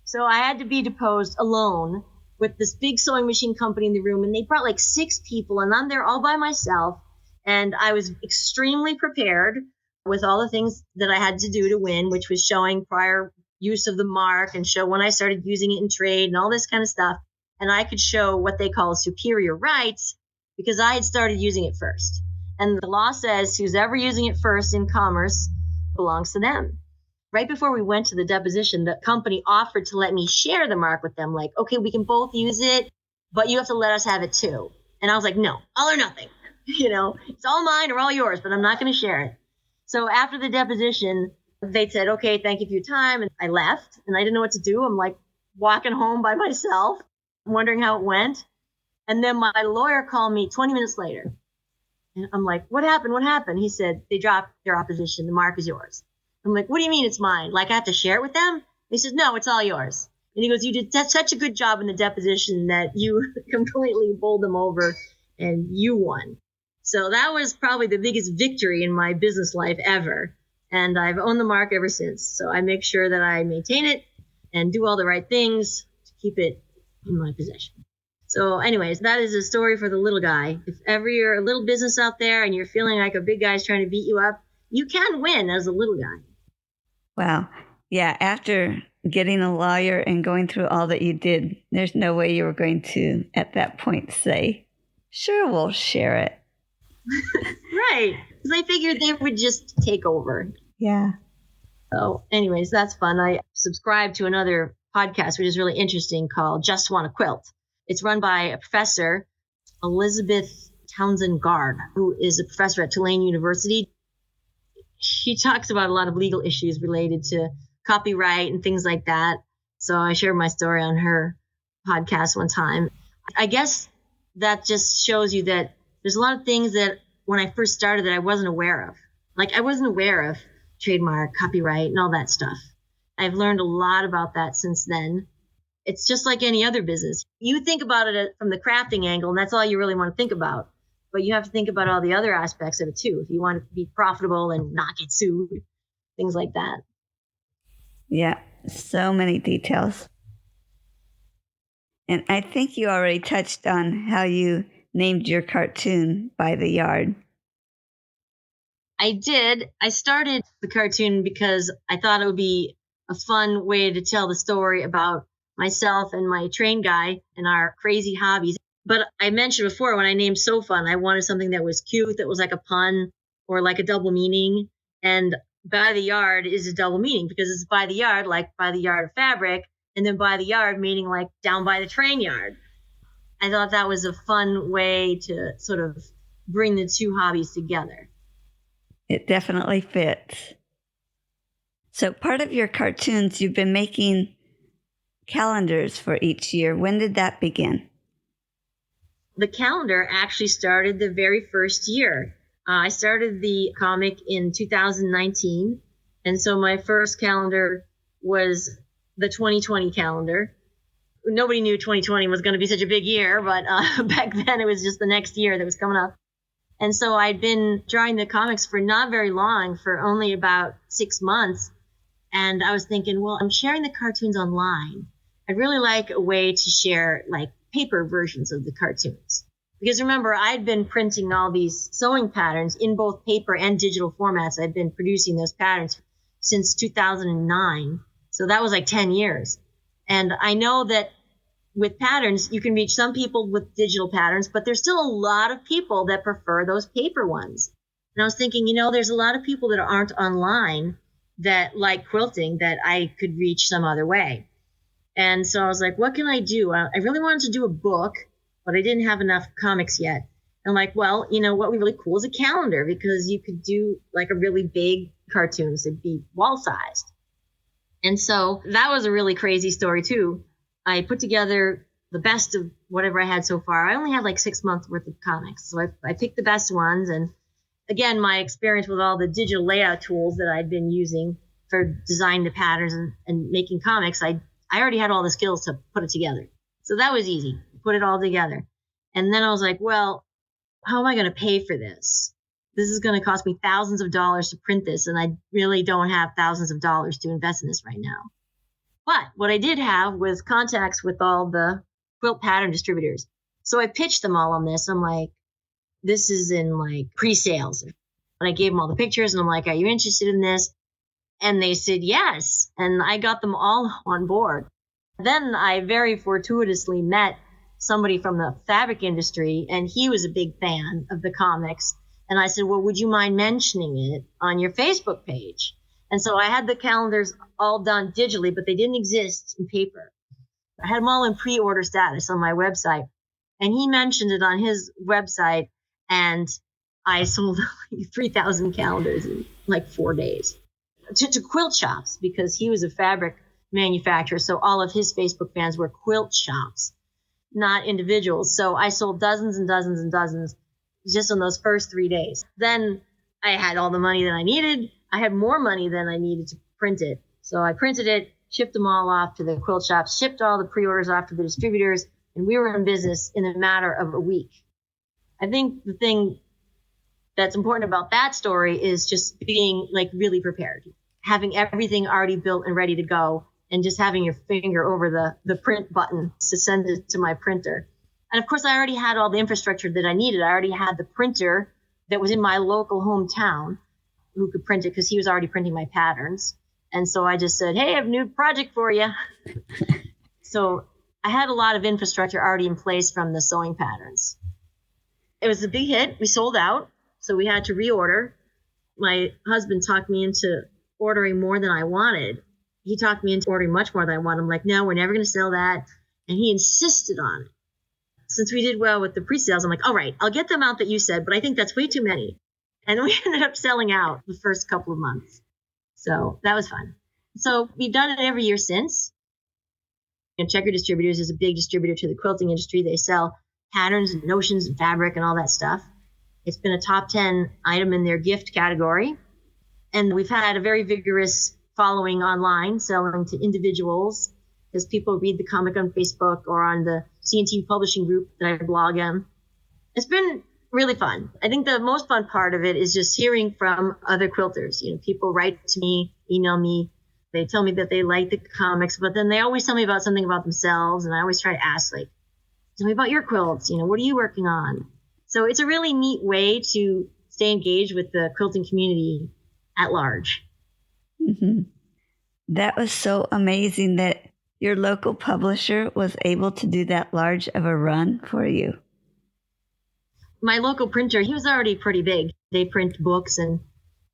So I had to be deposed alone with this big sewing machine company in the room. And they brought like 6 people and I'm there all by myself. And I was extremely prepared with all the things that I had to do to win, which was showing prior use of the mark and show when I started using it in trade and all this kind of stuff. And I could show what they call superior rights because I had started using it first. And the law says who's ever using it first in commerce belongs to them. Right before we went to the deposition, the company offered to let me share the mark with them. Like, okay, we can both use it, but you have to let us have it too. And I was like, no, all or nothing. It's all mine or all yours, but I'm not going to share it. So after the deposition, they said, okay, thank you for your time. And I left and I didn't know what to do. I'm like walking home by myself, wondering how it went. And then my lawyer called me 20 minutes later. And I'm like, what happened? What happened? He said, they dropped their opposition. The mark is yours. I'm like, what do you mean it's mine? Like I have to share it with them? He says, no, it's all yours. And he goes, you did such a good job in the deposition that you completely bowled them over and you won. So that was probably the biggest victory in my business life ever. And I've owned the mark ever since. So I make sure that I maintain it and do all the right things to keep it in my possession. So anyways, that is a story for the little guy. If ever you're a little business out there and you're feeling like a big guy's trying to beat you up, you can win as a little guy. Wow. Yeah, after getting a lawyer and going through all that you did, there's no way you were going to, at that point, say, sure, we'll share it. Right. Because I figured they would just take over. Yeah. So anyways, that's fun. I subscribe to another podcast, which is really interesting, called Just Want to Quilt. It's run by a professor, Elizabeth Townsend Gard, who is a professor at Tulane University. She talks about a lot of legal issues related to copyright and things like that. So I shared my story on her podcast one time. I guess that just shows you that there's a lot of things that when I first started that I wasn't aware of. Like I wasn't aware of trademark, copyright, and all that stuff. I've learned a lot about that since then. It's just like any other business. You think about it from the crafting angle, and that's all you really want to think about. But you have to think about all the other aspects of it too. If you want to be profitable and not get sued, things like that. Yeah, so many details. And I think you already touched on how you named your cartoon By the Yard. I did. I started the cartoon because I thought it would be a fun way to tell the story about myself and my train guy and our crazy hobbies. But I mentioned before when I named So Fun, I wanted something that was cute, that was like a pun or like a double meaning. And by the yard is a double meaning because it's by the yard, like by the yard of fabric, and then by the yard meaning like down by the train yard. I thought that was a fun way to sort of bring the two hobbies together. It definitely fits. So part of your cartoons, you've been making calendars for each year. When did that begin? The calendar actually started the very first year. I started the comic in 2019. And so my first calendar was the 2020 calendar. Nobody knew 2020 was going to be such a big year, but back then it was just the next year that was coming up. And so I'd been drawing the comics for not very long, for only about 6 months. And I was thinking, well, I'm sharing the cartoons online. I'd really like a way to share like paper versions of the cartoons. Because remember, I'd been printing all these sewing patterns in both paper and digital formats. I'd been producing those patterns since 2009. So that was like 10 years. And I know that with patterns, you can reach some people with digital patterns, but there's still a lot of people that prefer those paper ones. And I was thinking, there's a lot of people that aren't online that like quilting that I could reach some other way. And so I was like, what can I do? I really wanted to do a book, but I didn't have enough comics yet. I'm like, well, what would be really cool is a calendar, because you could do like a really big cartoons. It'd be wall sized. And so that was a really crazy story too. I put together the best of whatever I had so far. I only had like 6 months worth of comics. So I picked the best ones. And again, my experience with all the digital layout tools that I'd been using for designing the patterns and making comics, I already had all the skills to put it together. So that was easy, put it all together. And then I was like, well, how am I going to pay for this? This is going to cost me thousands of dollars to print this, and I really don't have thousands of dollars to invest in this right now. But what I did have was contacts with all the quilt pattern distributors. So I pitched them all on this. I'm like, this is in like pre-sales. And I gave them all the pictures, and I'm like, are you interested in this? And they said yes. And I got them all on board. Then I very fortuitously met somebody from the fabric industry, and he was a big fan of the comics. And I said, well, would you mind mentioning it on your Facebook page? And so I had the calendars all done digitally, but they didn't exist in paper. I had them all in pre-order status on my website. And he mentioned it on his website, and I sold 3,000 calendars in like 4 days to quilt shops, because he was a fabric manufacturer. So all of his Facebook fans were quilt shops, not individuals. So I sold dozens and dozens and dozens just on those first 3 days. Then I had all the money that I needed. I had more money than I needed to print it. So I printed it, shipped them all off to the quilt shops, shipped all the pre-orders off to the distributors, and we were in business in a matter of a week. I think the thing that's important about that story is just being like really prepared, having everything already built and ready to go, and just having your finger over the print button to send it to my printer. And of course, I already had all the infrastructure that I needed. I already had the printer that was in my local hometown who could print it, because he was already printing my patterns. And so I just said, hey, I have a new project for you. So I had a lot of infrastructure already in place from the sewing patterns. It was a big hit. We sold out, so we had to reorder. My husband talked me into ordering more than I wanted. He talked me into ordering much more than I wanted. I'm like, no, we're never going to sell that. And he insisted on it. Since we did well with the pre-sales, I'm like, all right, I'll get the amount that you said, but I think that's way too many. And we ended up selling out the first couple of months. So that was fun. So we've done it every year since. And Checker Distributors is a big distributor to the quilting industry. They sell patterns and notions and fabric and all that stuff. It's been a top 10 item in their gift category. And we've had a very vigorous following online, selling to individuals, because people read the comic on Facebook or on the C&T publishing group that I blog on. It's been really fun. I think the most fun part of it is just hearing from other quilters. People write to me, email me. They tell me that they like the comics, but then they always tell me about something about themselves. And I always try to ask, like, tell me about your quilts. What are you working on? So it's a really neat way to stay engaged with the quilting community at large. Mm-hmm. That was so amazing that your local publisher was able to do that large of a run for you. My local printer, he was already pretty big. They print books, and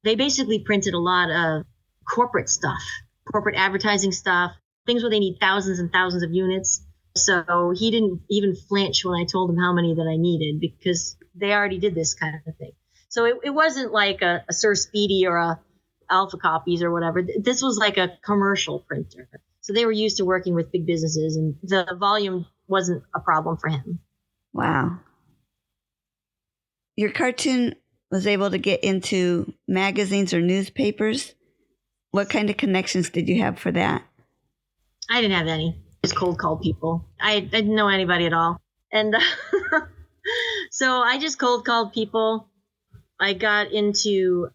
they basically printed a lot of corporate stuff, corporate advertising stuff, things where they need thousands and thousands of units. So he didn't even flinch when I told him how many that I needed, because they already did this kind of thing. So it wasn't like a Sir Speedy or a Alpha Copies or whatever. This was like a commercial printer. So they were used to working with big businesses, and the volume wasn't a problem for him. Wow. Your cartoon was able to get into magazines or newspapers. What kind of connections did you have for that? I didn't have any. Just cold called people. I didn't know anybody at all. And so I just cold called people. I got into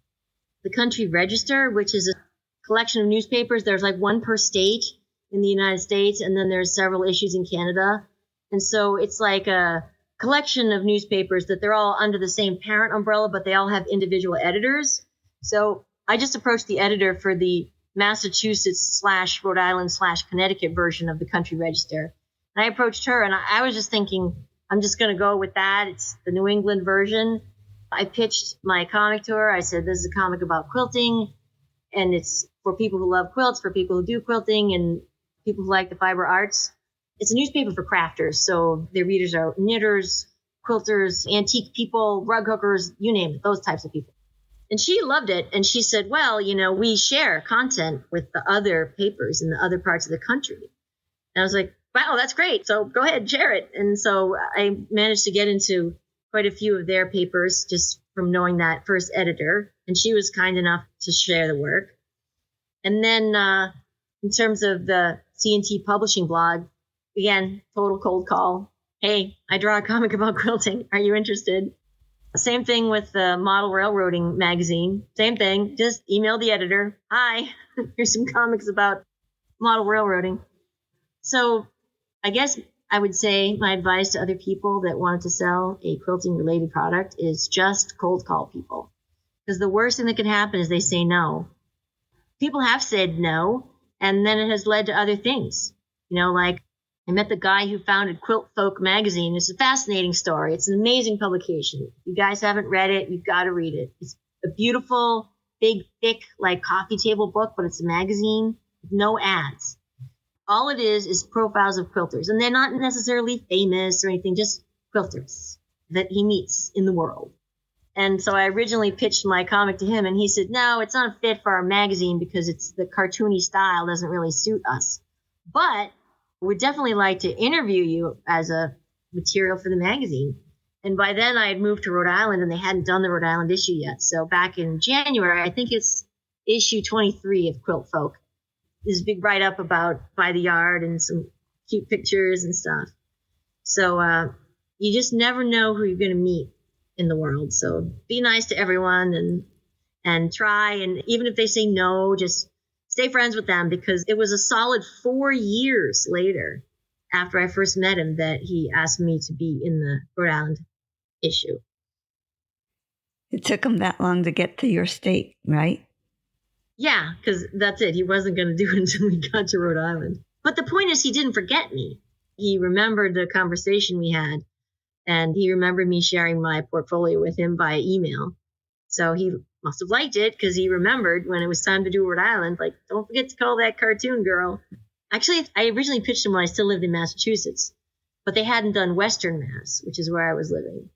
the Country Register, which is a collection of newspapers. There's like one per state in the United States, and then there's several issues in Canada. And so it's like a collection of newspapers that they're all under the same parent umbrella, but they all have individual editors. So I just approached the editor for the Massachusetts / Rhode Island / Connecticut version of the Country Register. And I approached her, and I was just thinking, I'm just going to go with that. It's the New England version. I pitched my comic to her. I said, this is a comic about quilting, and it's for people who love quilts, for people who do quilting, and people who like the fiber arts. It's a newspaper for crafters, so their readers are knitters, quilters, antique people, rug hookers, you name it, those types of people. And she loved it, and she said, well, we share content with the other papers in the other parts of the country. And I was like, wow, that's great. So go ahead, share it. And so I managed to get into quite a few of their papers just from knowing that first editor. And she was kind enough to share the work. And then in terms of the C&T publishing blog, again, total cold call. Hey, I draw a comic about quilting. Are you interested? Same thing with the Model Railroading magazine. Same thing. Just email the editor. Hi, here's some comics about model railroading. So I guess I would say my advice to other people that wanted to sell a quilting related product is just cold call people. Because the worst thing that could happen is they say no. People have said no, and then it has led to other things. Like I met the guy who founded Quilt Folk magazine. It's a fascinating story. It's an amazing publication. If you guys haven't read it, you've got to read it. It's a beautiful, big, thick, like coffee table book, but it's a magazine with no ads. All it is profiles of quilters. And they're not necessarily famous or anything, just quilters that he meets in the world. And so I originally pitched my comic to him, and he said, no, it's not fit for our magazine because it's the cartoony style doesn't really suit us. But we'd definitely like to interview you as a material for the magazine. And by then I had moved to Rhode Island, and they hadn't done the Rhode Island issue yet. So back in January, I think it's issue 23 of Quilt Folk. This big write-up about By the Yard and some cute pictures and stuff. So you just never know who you're going to meet in the world. So be nice to everyone and try. And even if they say no, just stay friends with them, because it was a solid 4 years later after I first met him that he asked me to be in the Rhode Island issue. It took him that long to get to your state, right? Yeah, because that's it. He wasn't going to do it until we got to Rhode Island. But the point is, he didn't forget me. He remembered the conversation we had, and he remembered me sharing my portfolio with him by email. So he must have liked it, because he remembered when it was time to do Rhode Island, like, don't forget to call that cartoon girl. Actually, I originally pitched him when I still lived in Massachusetts, but they hadn't done Western Mass, which is where I was living.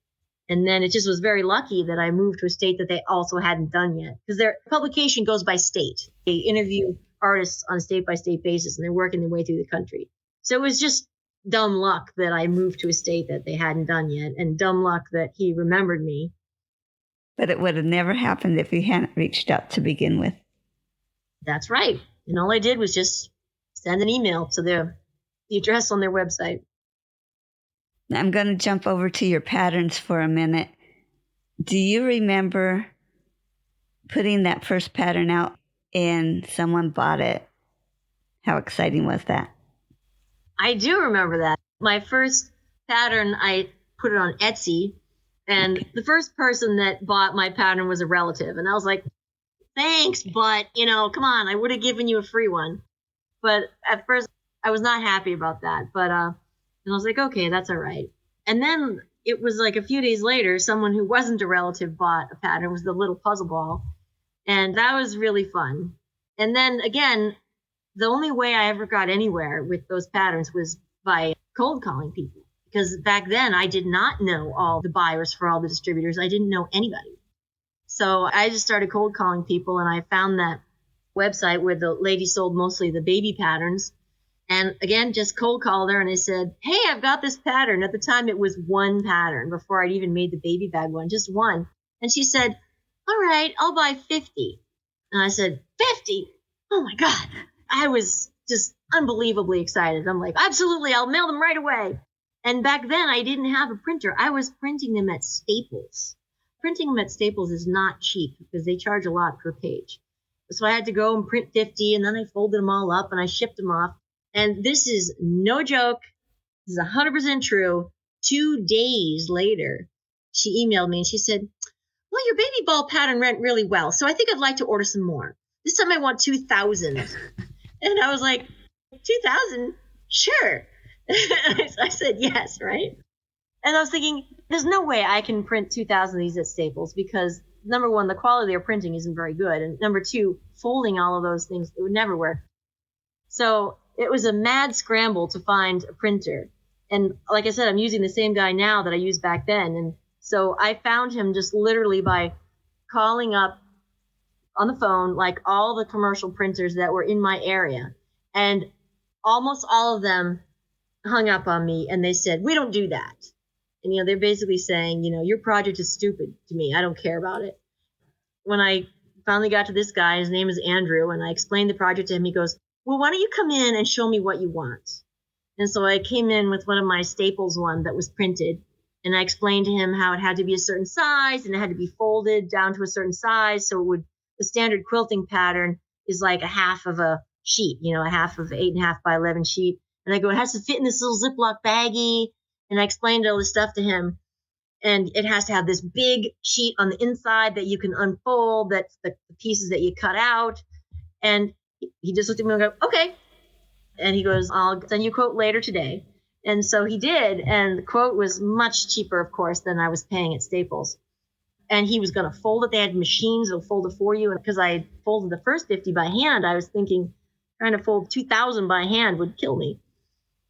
And then it just was very lucky that I moved to a state that they also hadn't done yet, because their publication goes by state. They interview artists on a state-by-state basis, and they're working their way through the country. So it was just dumb luck that I moved to a state that they hadn't done yet, and dumb luck that he remembered me. But it would have never happened if you hadn't reached out to begin with. That's right. And all I did was just send an email to the address on their website. I'm going to jump over to your patterns for a minute. Do you remember putting that first pattern out and someone bought it? How exciting was that? I do remember that. My first pattern, I put it on Etsy, and the first person that bought my pattern was a relative. And I was like, thanks, but, come on, I would have given you a free one. But at first, I was not happy about that. But and I was like, okay, that's all right. And then it was like a few days later, someone who wasn't a relative bought a pattern. It was the little puzzle ball. And that was really fun. And then again, the only way I ever got anywhere with those patterns was by cold calling people. Because back then I did not know all the buyers for all the distributors. I didn't know anybody. So I just started cold calling people, and I found that website where the lady sold mostly the baby patterns. And again, just cold called her, and I said, hey, I've got this pattern. At the time, it was one pattern before I'd even made the baby bag one, just one. And she said, all right, I'll buy 50. And I said, 50? Oh, my God. I was just unbelievably excited. I'm like, absolutely, I'll mail them right away. And back then, I didn't have a printer. I was printing them at Staples. Printing them at Staples is not cheap because they charge a lot per page. So I had to go and print 50, and then I folded them all up and I shipped them off. And this is no joke. This is 100% true. 2 days later, she emailed me and she said, well, your baby ball pattern went really well, so I think I'd like to order some more. This time I want 2,000. And I was like, 2,000? Sure. I said yes, right? And I was thinking, there's no way I can print 2,000 of these at Staples because, number one, the quality of their printing isn't very good. And number two, folding all of those things, it would never work. So it was a mad scramble to find a printer. And like I said, I'm using the same guy now that I used back then. And so I found him just literally by calling up on the phone, like all the commercial printers that were in my area. And almost all of them hung up on me and they said, we don't do that. And, they're basically saying, your project is stupid to me. I don't care about it. When I finally got to this guy, his name is Andrew, and I explained the project to him, he goes, well, why don't you come in and show me what you want? And so I came in with one of my Staples one that was printed, and I explained to him how it had to be a certain size and it had to be folded down to a certain size. So the standard quilting pattern is like a half of a sheet, a half of 8.5 by 11 sheet. And I go, it has to fit in this little Ziploc baggie. And I explained all this stuff to him. And it has to have this big sheet on the inside that you can unfold, that's the pieces that you cut out. And he just looked at me and go, okay. And he goes, I'll send you a quote later today. And so he did. And the quote was much cheaper, of course, than I was paying at Staples. And he was going to fold it. They had machines that will fold it for you. And because I folded the first 50 by hand, I was thinking trying to fold 2,000 by hand would kill me.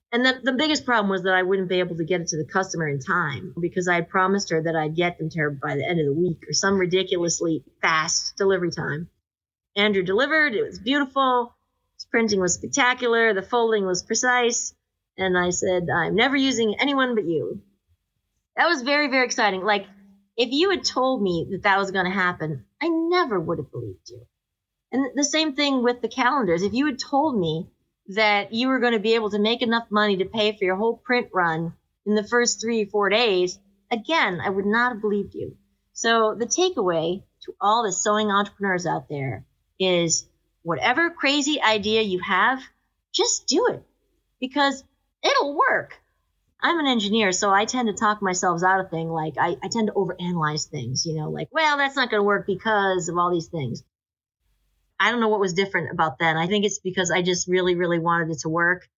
And the biggest problem was that I wouldn't be able to get it to the customer in time because I had promised her that I'd get them to her by the end of the week or some ridiculously fast delivery time. Andrew delivered. It was beautiful. His printing was spectacular. The folding was precise. And I said, I'm never using anyone but you. That was very, very exciting. Like, if you had told me that was going to happen, I never would have believed you. And the same thing with the calendars. If you had told me that you were going to be able to make enough money to pay for your whole print run in the first 3 or 4 days, again, I would not have believed you. So the takeaway to all the sewing entrepreneurs out there is whatever crazy idea you have, just do it because it'll work. I'm an engineer, so I tend to talk myself out of things. Like I tend to overanalyze things, like, well, that's not going to work because of all these things. I don't know what was different about then. I think it's because I just really, really wanted it to work.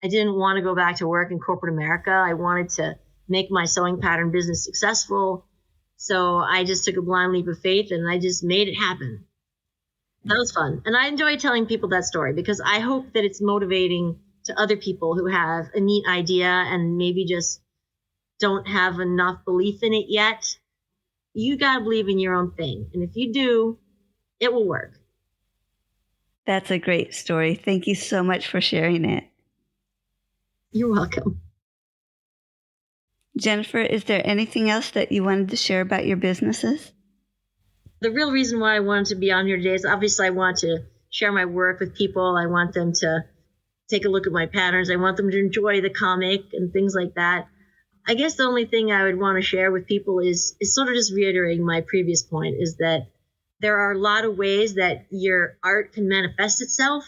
I didn't want to go back to work in corporate America. I wanted to make my sewing pattern business successful. So I just took a blind leap of faith and I just made it happen. That was fun. And I enjoy telling people that story because I hope that it's motivating to other people who have a neat idea and maybe just don't have enough belief in it yet. You got to believe in your own thing. And if you do, it will work. That's a great story. Thank you so much for sharing it. You're welcome. Jennifer, is there anything else that you wanted to share about your businesses? The real reason why I wanted to be on here today is obviously I want to share my work with people. I want them to take a look at my patterns. I want them to enjoy the comic and things like that. I guess the only thing I would want to share with people is sort of just reiterating my previous point is that there are a lot of ways that your art can manifest itself.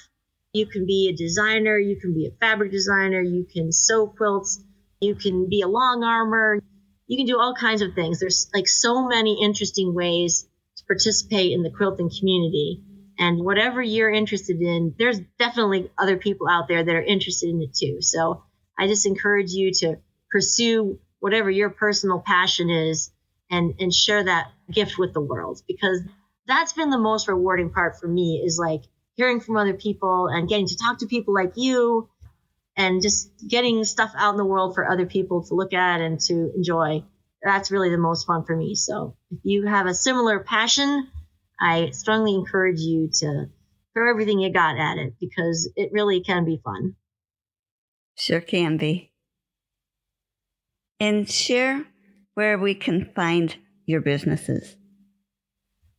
You can be a designer, you can be a fabric designer, you can sew quilts, you can be a long armor, you can do all kinds of things. There's like so many interesting ways to participate in the quilting community. And whatever you're interested in, there's definitely other people out there that are interested in it too. So I just encourage you to pursue whatever your personal passion is and share that gift with the world because that's been the most rewarding part for me is like hearing from other people and getting to talk to people like you and just getting stuff out in the world for other people to look at and to enjoy. That's really the most fun for me. So if you have a similar passion, I strongly encourage you to throw everything you got at it because it really can be fun. Sure can be. And share where we can find your businesses.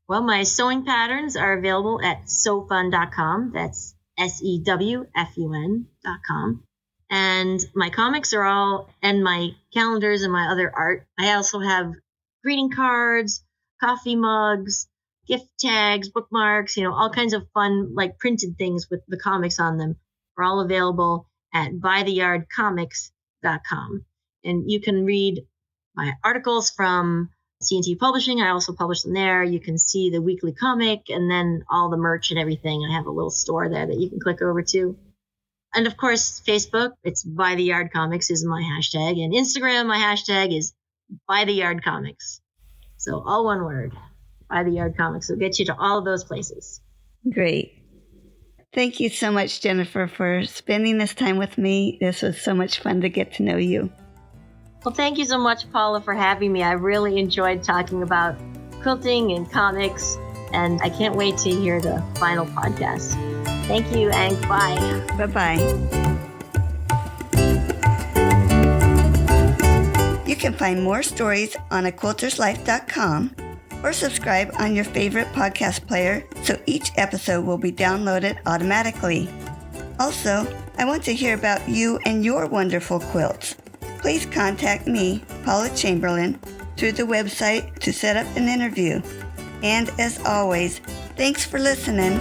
Well, my sewing patterns are available at sewfun.com. That's SEWFUN.com. And my comics are all, and my calendars and my other art. I also have greeting cards, coffee mugs, gift tags, bookmarks, all kinds of fun, like printed things with the comics on them are all available at bytheyardcomics.com. And you can read my articles from C&T Publishing. I also publish them there. You can see the weekly comic and then all the merch and everything. I have a little store there that you can click over to. And of course, Facebook, it's By the Yard Comics is my hashtag. And Instagram, my hashtag is By the Yard Comics. So all one word, By the Yard Comics. Will get you to all of those places. Great. Thank you so much, Jennifer, for spending this time with me. This was so much fun to get to know you. Well, thank you so much, Paula, for having me. I really enjoyed talking about quilting and comics, and I can't wait to hear the final podcast. Thank you, and bye. Bye-bye. You can find more stories on aquilterslife.com or subscribe on your favorite podcast player so each episode will be downloaded automatically. Also, I want to hear about you and your wonderful quilts. Please contact me, Paula Chamberlain, through the website to set up an interview. And as always, thanks for listening.